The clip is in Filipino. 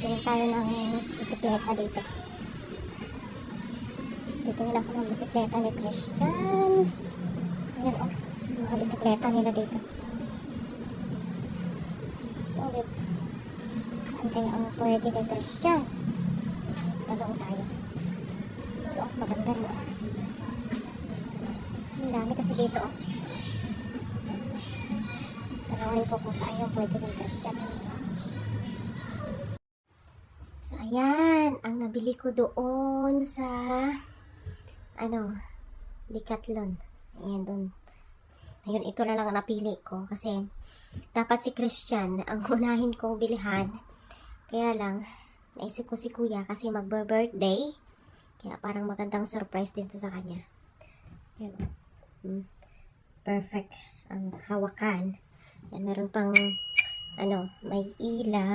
Tingin tayo ng bisikleta dito. Titingin ako ng bisikleta ni Christian. Ayan o, mga bisikleta nila dito. Ulit. Saan kaya ang pwede kay Christian? Talong tayo. Ito o, maganda rin o. Ang dami kasi dito o. Tanawin ko kung saan yung pwede kay Christian. So, ayan, ang nabili ko doon sa, Decathlon. Ayan, doon. Ayun, ito na lang ang napili ko kasi dapat si Christian ang unahin kong bilhan. Kaya lang, naisip ko si Kuya kasi magbe-birthday. Kaya parang magandang surprise din to sa kanya. Ayan. Perfect ang hawakan. Ayan, meron pang, may ilaw.